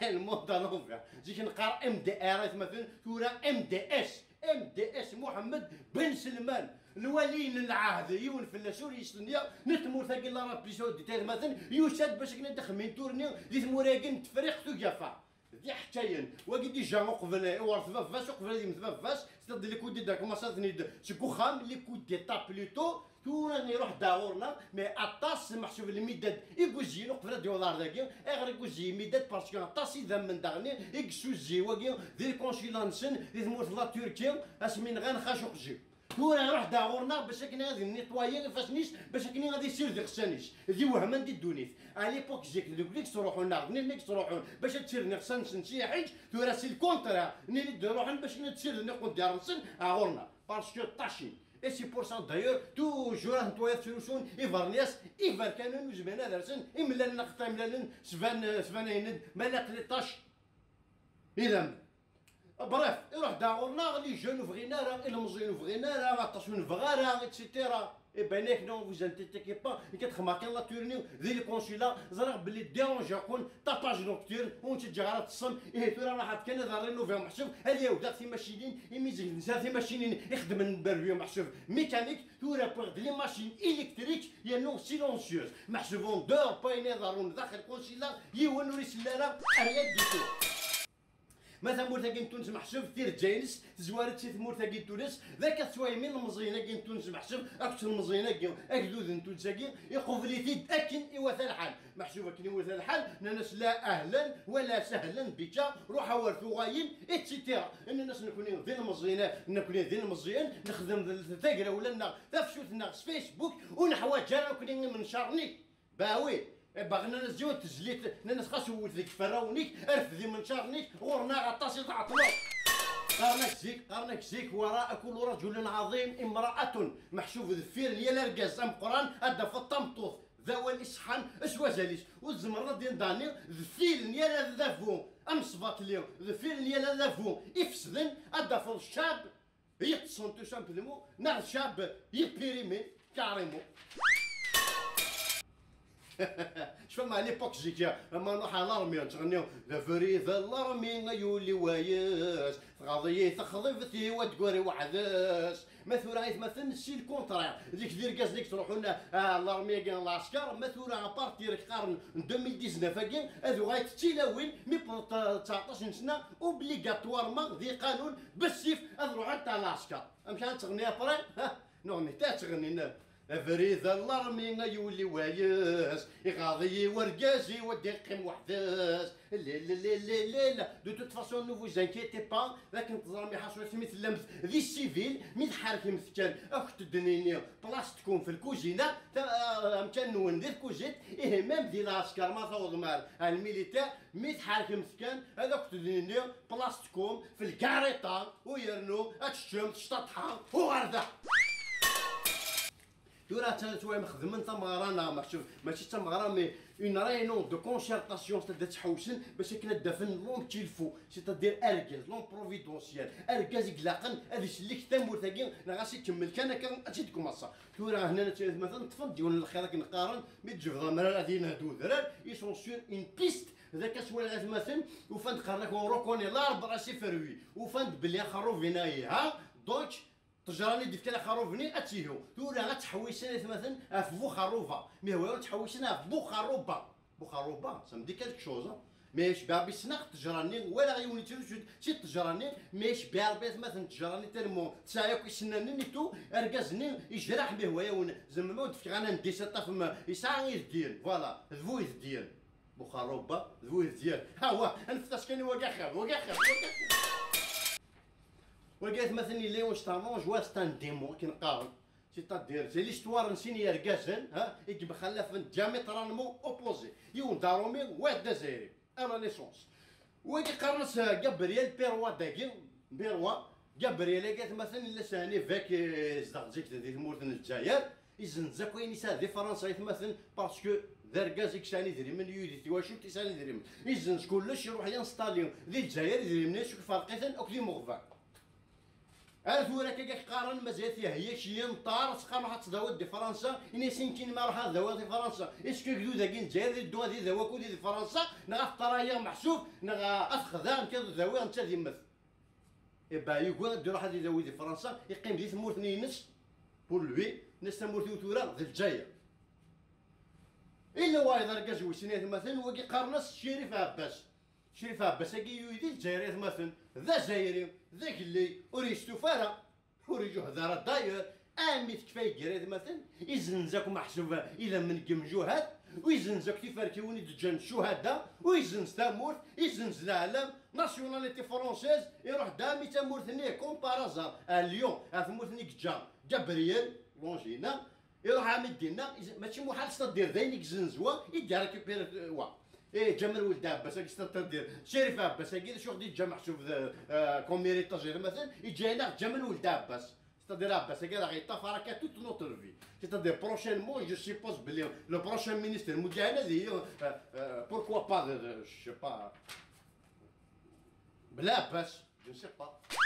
الموند لونفير جيت نقرا ام دي ار مثلا تورا ام دي اس محمد بن سلمان الولي العهد يون فلاسور يسنيا نتمور ثقيل لا ربي سعودي تاع مثلا يشاد باش كنا دخمين تورني دي ثموراكن تفريق تو جافا دي حتاين وكي جا قبل ورث فاس قبل دي فاس ستاد لي كودي دا كوماسات شكو خام لي كودي تا بلوتو توراني روح داورنا مي اطاس محسوب المداد يكوزينو قبل ديولار داكي اغري كوزي مداد باسكو اطاس اذا من داغني يكسوزي وكي دير كونسيلانسن دي ثمورت لا تركيا اسمين غان خاشوق جي تورا روح داورنا باش كنا غادي نيطوايي فاسنيش باش كنا غادي يصير ديك خسانيش ذي وهمان دي الدونيت على ليبوك جيك دوك تروحوا ناغني نيك تروحوا باش تصير نخسن شي حاجه تورا سي الكونترا نيلي نروح باش تصير نقول ديال نسن اغورنا باسكو طاشي اي سي بور سان دايور توجور نتويا سولوشون ايفارنياس ايفار كانوا نجمنا درسن املان نقطع املان سفان يند مالا 13 اذا بريف يروح داورنا لي جون فغينا راه المزيون فغينا راه غطاسون فغارا اكسيتيرا اي بانيك نو فوز انتيكي با كتخماقي لا تورنيو ذي لي كونسيلا زرا بلي ديرونج يكون طاباج نوكتير وانت تجي غالا تصم ايه تورا راح كان ذا رينوفي محسوب هل ودات في ماشينين يميزك نسا في ماشينين يخدم البرفيو محسوب ميكانيك تورا بوغ لي ماشين الكتريك يا نو سيلونسيوز محسوبون دور بايني ضرون داخل كونسيلا يونو لي سلالة ارياد ديتو مثلا مورتاكين تونس محسوب ثير جاينس زوارت سي مورتاكين تونس ذاك سواي من المزينه كاين تونس محسوب اكثر المزينه كاين اكدود تونس كاين يقبليتي اكن ايواث الحال محسوب كن ايواث الحال ناس لا اهلا ولا سهلا بك روح ورثو غاين اتسيتيرا ان الناس نكون ذي المزينه نكون ذي المزيان نخدم ثقره ولا تفشوتنا في فيسبوك ونحواج انا كون من شارني باوي باغينا نزيو تزليت ناس خاص ولد ذيك فراونيك ارفدي من شارنيك غورنا غطاسي تعطلو قارنك زيك وراء كل رجل عظيم امرأة محشوف ذفير يا الرقاز ام قران هذا في الطمطوط ذوى الاسحان اسوا زاليس والزمرة ديال داني ذفير يا ذافو ام صفات اليوم ذفير يا ذافو افسدن هذا في الشاب يقصن تو سامبلومون ناع الشاب يبيريمي كاريمو شوف مع ليبوك جيكيا لما نروح على لارمي تغنيو لا فريد لارمي يولي واياس غاضي تخضفتي وتقوري وحداس مثلا يتمثل سي الكونترير ديك دير كاز ديك تروحوا لنا لارمي كاين العسكر مثلا ابارتير قرن 2019 كاين هذو غايتتيلاوين مي 19 سنه اوبليغاتوارمون ذي قانون بالسيف اروح حتى العسكر مشان تغني ابري نغني تا تغني فريد الارمي يولي واياس يغاضي ورقازي وديقم وحداس لا دو توت فاسون نو فوز انكيتي با لكن تزرمي حاصل مثل لمس ذي السيفيل مي تحرك مثكان اخت الدنيني بلاص تكون في الكوزينه امكان نون دير كوزيت ايه ميم دي العسكر ما تعوض مال الميليتير مي تحرك مثكان هذاك الدنيني بلاص تكون في الكاريطه ويرنو اتشم تشطحها وغرده تورا توا مخدمين تمغرانا ماشي تمغرا مي اون رينون دو كونسيرطاسيون تبدا تحوسن باش كنا دافن لون تيلفو سيتادير اركاز لون بروفيدونسيال اركاز يقلاقن هذا يسلك تامور ثاقي غاسي يكمل كان اتيت كوماسا تورا هنا مثلا طفل ديال الخير نقارن مي تجبد مرا غادي نهدو درار يسون سور اون بيست ذاك سوا غاز مثلا وفند قرنك وروكوني لا راسي فروي وفند بلي خرو فيناي ها دونك تجراني ديك كلا خروفني اتيهو تورا غتحويسنا مثلا في بوخروفا مي هو تحويسنا في بوخروبا سام دي كالك شوز ماش بابي سناق تجراني ولا غيوني تلوجد شي تجراني ماش باربيت مثلا تجراني تلمو تسايق يسناني نيتو اركازني يجرح به وياون زعما ما ودفك انا ندي سطا فما يسعى يدير فوالا ذوي ديال بوخروبا ذوي ديال ها هو نفتش كاني وكاخر وقالت مثلا لي واش طامون جوا ستان ديمون كنقارن سيتادير سي ليستوار نسيني ركازن ها يجب خلاف دياميترالمون اوبوزي يون دارومي واحد دزايري انا نيسونس وكي قارنس جابرييل بيروا داكي بيروا جابرييل قالت مثلا الا ساني فاك زدغزيك ديال مورتن الجزائر إذن زاكوين يسا دي فرنسا يتمثل باسكو ذركازيك ساني دريمن يودي واش تساني دريمن إذن كلش يروح ينستاليو ذي الجزائر دريمن شوف فرقيتن اوك دي مغفى ثورة كيك قارن مازال فيها هي شي نطار تقام راح تداوى دي فرنسا إني سنتين ما راح تداوى دي فرنسا اسكو كدو ذاك الجزائر الدوا دي دواكو دي فرنسا نغا الطرايا محسوب نغا أخذان كذا داوي نتا دي مثل إبا يقول دي راح يداوي دي فرنسا يقيم دي ثمورت نينس بور لوي ناس ثمورت ثورة ذي الجزائر إلا وايضا ركزوي سنة مثلا وكي قارنس شريف عباس شريف عباس كي يويدي الجزائر مثلا ذا جزائري ذاك اللي وريستو فارا وريجو هذا داير اميت كفايه كريد مثلا يزنزك محسوب اذا من جمجوهات ويزنزك تفاركيوني دجان الشهداء ويزنز تامور يزنز العالم ناسيوناليتي فرونسيز يروح دامي تامور ثاني كومبارازا اليوم ثمور ثاني جابرييل لونجينا يروح عامل دينا ماشي محال تدير ذينيك زنزوا يدير ريكوبير وا إيه جمال ولد عباس كي تدير شريف عباس كي شو غادي تجمع شوف كوميري تاجير مثلا يجينا جمال ولد عباس c'est-à-dire عباس كي راه يطفى راك توت نوتر في c'est-à-dire prochainement je suppose بلي لو بروشين مينيستر المدير هذه pourquoi pas je sais pas بلا عباس je sais pas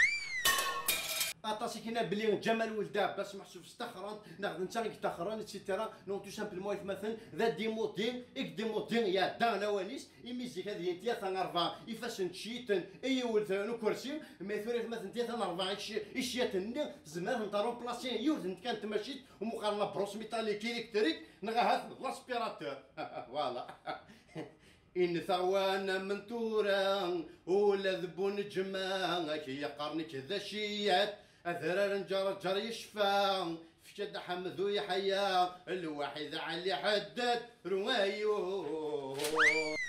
اطاسي كينا بلي جمال ولد عباس محسوب استخران ناخذ نتا تاخران اكسيتيرا نو تو سامبلمون مثلا ذا ديمودين ديمودين يا دان لوانيس الميزيك هذه انت ثان اربعه يفاسن تشيتن اي ولد نو كرسي مي ثوري مثلا انت ثان اربعه اشياتن زمان نطارو بلاصي يورد كانت ماشيت ومقارنه بروس ميتاليك الكتريك نغا لاسبيراتور فوالا إن ثوانا من تورا ولا ذبون جماعة كي قرنك ذا شيات أثرار جار يشفى في شد حمدو يحيا الواحد علي حدد روايو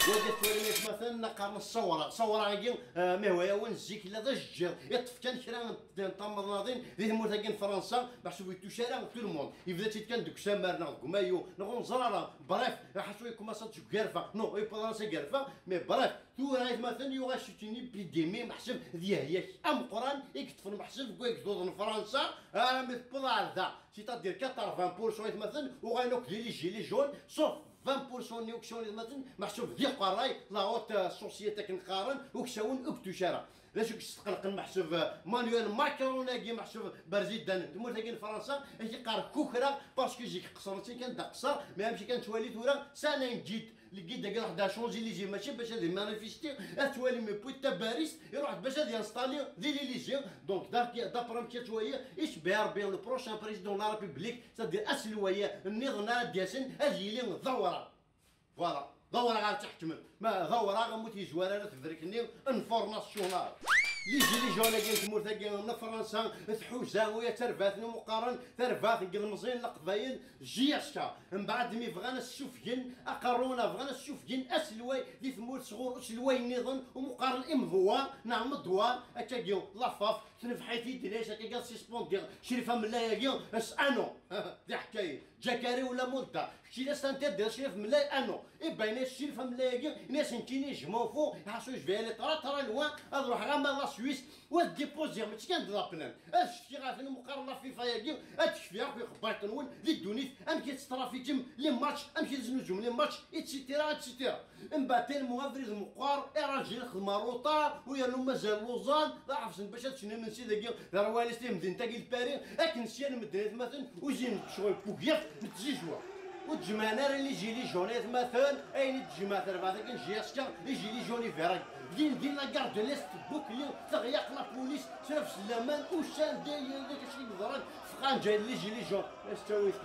وقت وليت مثلا قرن صورة عقيل ما هو يوان الزيك لا ضجر يطف كان كرا نطمر ناضين ذي ثمورت فرنسا باش يتو شارع تو الموند يبدا كان دوك سامرنا كمايو نغون زرارة بريف حسوا يكوماسا تشكارفا نو يبادراسا كارفا مي بريف تو رايت مثلا يوغا شتيني بيديمي محسب ذي هي ام قران يكتفن محسب كويك دوض فرنسا راه مثبض ذا سيتادير 80% مثلا وغاينوك لي جيلي جون صوف 20% نيوكسيون مثلا محسوب ذي قراي لا هوت سوسيتي كنقارن وكساون اكتو شارع لاش كتقلق محسوب مانويل ماكرون كي محسوب برزيدان تمور تاكين فرنسا كي قار كوكرا باسكو جيك قصرتي كان قصر ما يمشي كان توالي ثورا سنه جديد لقيت داك واحد شونزيليزي ماشي باش هذه مانيفيستي توالي مي بويتا باريس يروح باش هذه انستالي دي ليليزيون دونك دابرام كيتويا يشبه بين لو بروشان بريزيدون لا ريبوبليك سادير اسلويه النظام ديالسن اجي لي ظوره فوالا ظوره غتحتمل ما ظوره غموت يجوار تفركني انفورماسيونال لي جيلي جون كاين تمور تاكين فرنسا تحوزا ويا ترفات مقارن ترفات قلمزين القبايل جياشكا من بعد مي بغانا السفين اقرونا بغانا السفين اسلوي دي ثمور صغور اسلوي النظام ومقارن امضوا نعم الضوا اكاكيو لافاف تنفحيتي ديلاش هكا سيسبون ديال شريفه من لايا اس انو دي حكايه جاكاري ولا مولتا شي ناس تنتدير شريف من لاي انو باينه الشريفه من لايا ناس نتيني جمعوا فوق يحسوا جبال لي ترى لوان نروح غا لا سويس وديبوزي ماشي كان دلابنان شفتي غا فين مقارنه في فاياكي تشفي في خبايط نون ذي الدونيت ام كيتسترافي تم لي ماتش ام كيتزنوجو لي ماتش اتسيتيرا اتسيتيرا من بعد المغادرين المقار راجل خماروطا ويا لو مازال لوزان لا عرفت باش تشني من سيدي دار والستي مدينه تاكي الباري اكن سيان مدينه مثلا وزين شويه بوكيات متزيجوا وتجمعنا اللي يجي لي جونيت مثلا اين تجمع تربع كان جياسكا يجي لي جوني فيراك دين لا كارد ليست بوكلي تغيق لا بوليس شاف سلامان وشان داير داك الشيء مضرب فقان جاي اللي يجي لي جون استويت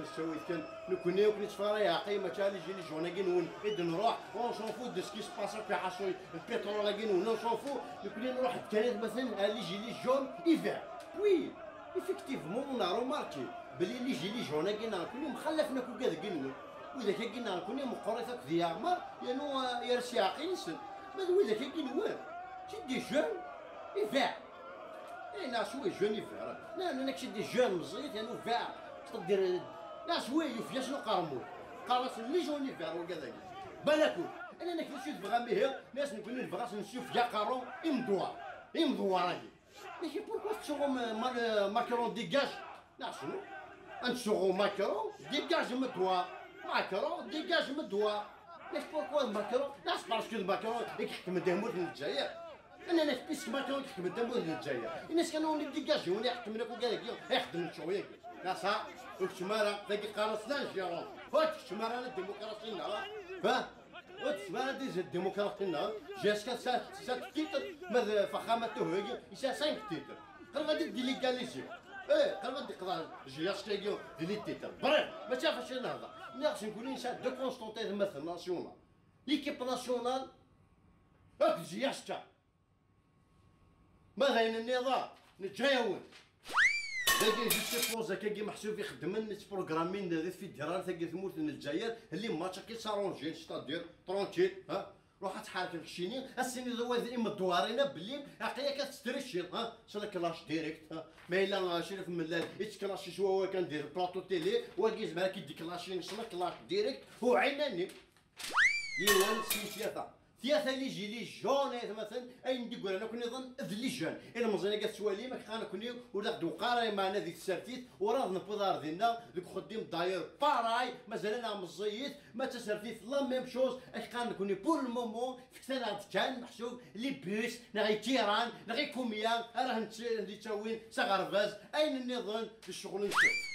كان نكوني وكني تفاري عقي ما كان يجي لي جون كي نون اذا نروح اون شونفو دو سكي سباسا في حصوي البترول كي نون شونفو نكوني نروح كانت مثلا اللي يجي لي جون ايفير وي ايفيكتيفمون اون روماركي بلي اللي يجي لي جون كي نكوني مخلفنا كو كذا كنون واذا كي نكوني مقريتك ذي عمر يانو يرسي عقيل سن واذا كي نوان شي دي جون ايفير لا شوي جون يفير لا انا كشي دي جون مزيت يعني فاع تقدر لا شوي يفيا شنو قارمو قارس اللي جون يفير وكذا بالكو انا نكفي تبغى به ناس نكون نبغى نشوف يا قارون يمضوا راهي ماشي بوركو تشوفوا ماكرون ديجاج لا شنو نشوفوا ماكرون ديجاج مدوا ماكرون ديجاج مدوا ليش بوركو ماكرون لا باسكو ماكرون يحكم ديموت من الجزائر انا ناس بيسك ما كانوا يحكم الدم وين الجايه الناس كانوا ديجاجي وين يحكم لك وقال لك يخدم شويه لا صح وكشمارة تلاقي قارص لا جيرون فات كشمارة الديمقراطية فا وتسمع ديجا الديمقراطية جاسكا سات تيتر ماذا فخامته هي يسا 5 تيتر قال غادي ديليغاليزي قال غادي يقدر جياس كايو ديلي تيتر بريف ما تعرفش نهضر ناقص نقول انسان دو كونستونتي مثل ناسيونال ليكيب ناسيونال هاك جياسكا ما غاين النظام نتجاوز باقي جوست بوزا كي محسوب يخدم النت بروغرامين ديال فيدرال تاكي ثموت الجزائر اللي ماتشا كي سارونجي ستادير ترونكيل ها روح تحارك الشيني السيني زواد اما الدوارينا باللي عقليه كتستريشي ها شلا كلاش ديريكت ها ما الا شرف من لا يتكلاشي شوا كندير بلاطو تيلي واكيز معاك يدي كلاشي شلا كلاش ديريكت هو عيناني يوان سيتياتا ثلاثة اللي يجي لي جون مثلا اي ندير انا كوني نظن ذلي جون الا مزيان كاع سوالي ما كان كوني ولا دو قاري معنا ذيك السرتيت وراه نبودار ديالنا دوك خديم داير باراي مازال انا مزيت ما تسرتيت لا ميم شوز اش كان كوني بور المومون في سنه كان محسوب لي بيس نغي تيران نغي كوميا راه نتي اللي تاوين سغرباز اين النظام في الشغل نشوف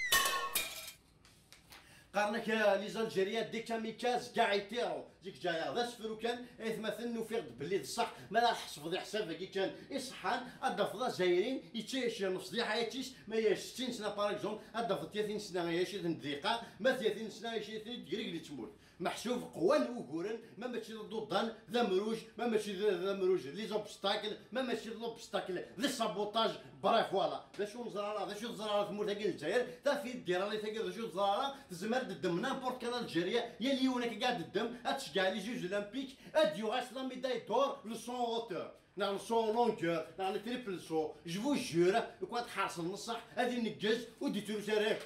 قارنك لي زالجيريان دي كاميكاز كاع يطيروا ديك جايه ذا سفرو كان مثلا نفيق باللي بصح ما لا حسب ذي حساب كي كان يصحان الضفضه زايرين يتيش نص دي حياتيش ما هي 60 سنه باغ اكزومبل الضفض 30 سنه ياشي دقيقه ما 30 سنه ياشي دقيق اللي تموت محسوب قوان وكورن ما ماشي ضدان ذا مروج ما ماشي ذا مروج لي زوبستاكل ما ماشي زوبستاكل لي سابوتاج بريف فوالا ذا شو نزراره ذا شو نزراره ثمور تاكي الجزائر تا في دير لي تاكي ذا شو نزراره تزمر دم نامبورت كان الجزائريه يا ليونك قاعد الدم تشجع لي جوج اولمبيك اديو غاس لا ميداي دور لو سون اوتور نعم سون لونكور نعم تريبل سو جو جور كون تحرص النصح هذه نقز وديتو تاريخ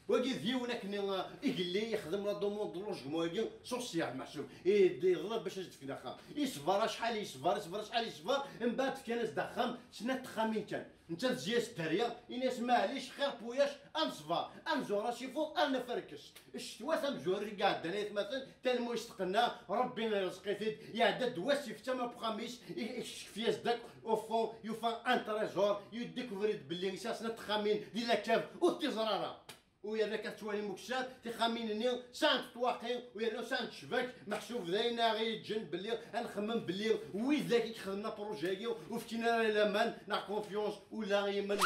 وكي ديونا كنا يقلي يخدم لا دوموند دو لوجمون سوسيال محسوب يضرب باش تفكنا خا يصبر شحال يصبر شحال يصبر من بعد كان دخم سنه تخامين كان انت زياس الدريه يناس معليش خير بوياش انصفا انزورا شي فوق انا فركش الشتوى ثمجوري قاعد نيت مثلا تنمو يستقنا ربي يرزقي فيد يعدد واسف تما بخميس يكشف يزدك او فون يوفا ان تريزور يديكوفريد باللي اساسنا تخامين ديال كاف وتزراره ويا كتوالي مكسات تخمينني سانت تواقي ويا سانت شباك محسوب داينا غير تجن باللي نخمم باللي ويذاك يخدمنا بروجي وفتينا الامان نا كونفيونس ولا يمن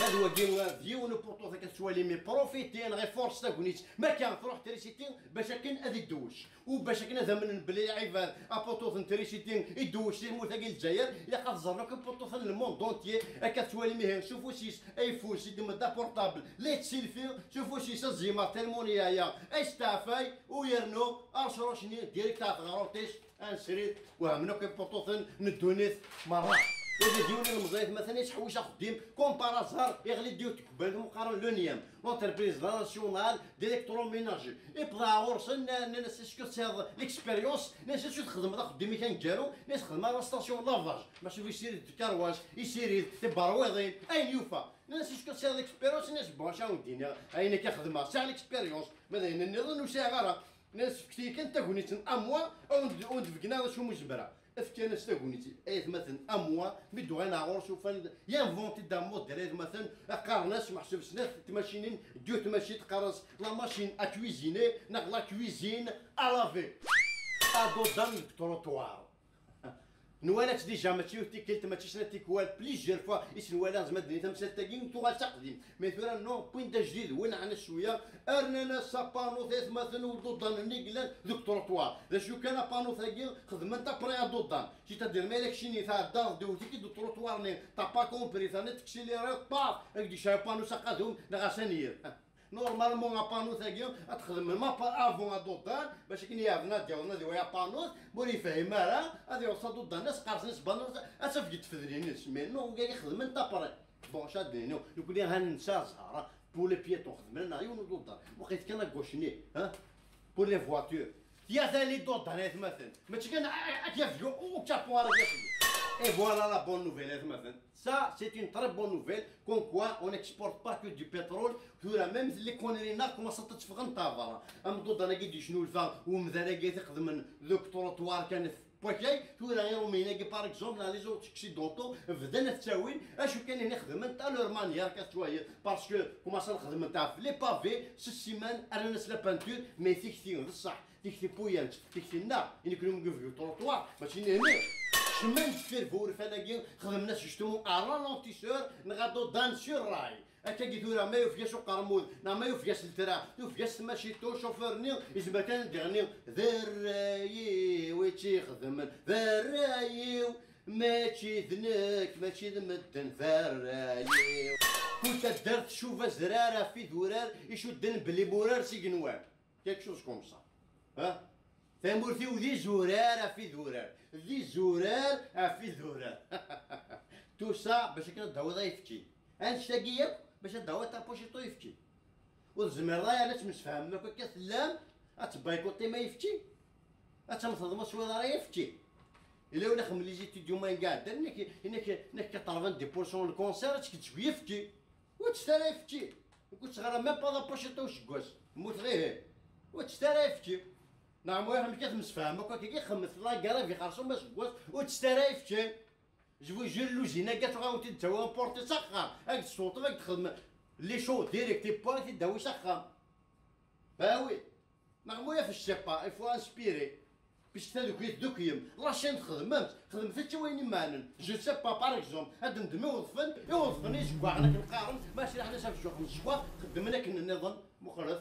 ما هو كي ديون بورطو كتوالي مي بروفيتين غير فورس تاكونيت ما كان تروح تريسيتين باش كان هذه دوش وباش كنا زمن بلي عيفان ابوطو تريسيتين يدوش لي موثاقي الجزائر الا قد زرك بورطو الموند دونتيي كتوالي مي شوفوا سيس اي فوس يدم دا بورطابل لي تسيلفي شوفوا شي سزيما تلمونيايا استافاي ويرنو ارشروشني ديريكت غروتيش انسريت وهمنو كي بورطوثن ندونيت مرات يجي ديوني المزايد مثلا يتحوش خديم كومبارازار يغلي ديو تقبل مقارن لونيام لونتربريز ناسيونال ديليكتروميناجي يبدا عورسن ناس اسكو تاخذ ليكسبيريونس ناس شو تخدم هذا خدمي كان كارو ناس خدمه لا ستاسيون لافاج باش يسير كارواج يسير تبرويضين اين يوفا ناس اسكو تاخذ ليكسبيريونس ناس باشا ودينا اين كيخدمها ساعه ليكسبيريونس مثلا النظام وساعه غير ناس كثير كان تاكونيت اموا او ندفقنا شو مجبره افكان استاغونيتي ايت مثلا اموا بدو انا عور شوف يانفونتي دا موديل مثلا قارناش محسوب سنات تماشينين ديو تماشي تقارس لا ماشين ا كويزيني ناق لا كويزين ا لافي ادو دان تروطوار نوالات ديجا ماشي تيكلت ماشي شنا تيكوال بليزيور فوا يسنوالا زعما دنيا تمثال تاكين تو غتقدم مي ثورا نو بوين جديد وين عنا شويه ارنا سابانو ثيث مثلا ودودان نيكلان دوك تروطوار ذا شو كان بانو ثاكي خدمه تا بري دودان شي تدير مالك شيني تاع دار دوتي كي دو تروطوار ني تا با كومبري ثاني تكسيليري با هكدي شاي بانو سقادهم نغاسانير نورمالمون بانو ثاكي تخدم ما با افون دودان باش كي يافنا ديالنا ديويا بانوس بوري يفهمها هذه وصل دودان الناس قارصين بانوس اسف تفذرين مي نو كاع يخدم انت بري بون شادينو يقول لي هننسى زهره بور لي بيتون خدم لنا عيون دودان وقيت كان كوشني ها بور لي فواتور يا ثاني دودان مثلا ما كان كيف او تشابوار Et voilà la bonne nouvelle, ça c'est une très bonne nouvelle, comme quoi on n'exporte pas que du pétrole, même les conneries commencent à se faire. أم ضد أنا قد شنو الفا ومثلا قيت يخدم ذوك تروطوار كان بواكاي تورا يرومينا كي باغ اكزومبل لي زوت اكسيدونتو بدانا التاوين اشو كان هنا خدمت الور مانيير كشويه باسكو كوماسا نخدم تاع في لي بافي سي سيمان انا ناس لا بانتور مي تيكتي بصح تيكتي بويانت تيكتي نا يعني كلهم كيف التروطوار ماشي هنا شمان دفير فور فناكي خدمنا جوستومون رالونتيسور نغادو دان سور راي هكا كي تورا ما يوفياش قرمود ما يوفياش الترا يوفياش ماشي تو شوفورني يزما كان دغني ذراي ويتي خدم ذراي ماشي ذنك ماشي ذمدن ذراي كنت درت شوفه زراره في ذرار يشدن بلي بورار سي قنوان كيك شوز كوم صا ها ثمورتي وذي زراره في ذرار ذي زرار في ذرار تو سا باش كان داوض يفكي انشتاقيه باش داوض تا بوشيطو يفكي والزمير راهي علاش مسفهم ما كاع سلام اتبايكوتي ما يفكي اتمثل مسوي راه يفكي الا ولا خم لي زيتيديو ما قاعد هناك 90% الكونسير تكتب يفكي وتشتري يفكي كنت غير ميم با لا بوشيطو وشكواش موت غير وتشتري يفكي نعم واحد كيف مسفهم هكا كي خمس لا كرا في خرصو ما شكواش وتشتري يفكي جو جير لوزينا كاع غاوتي توا بورتي سخام هاك الصوت غاك تخدم لي شو ديريكتي با تداوي سخام باوي نعم في الشيبا الفو انسبيري باش دوك يم لاشين خدمت حتى وين مانن جو سي با باغ اكزومبل هاد ندمي يوظفني جكوا انا كنقارن ماشي حنا شاف شو خمس شكوا خدمنا كنا نظن مخلص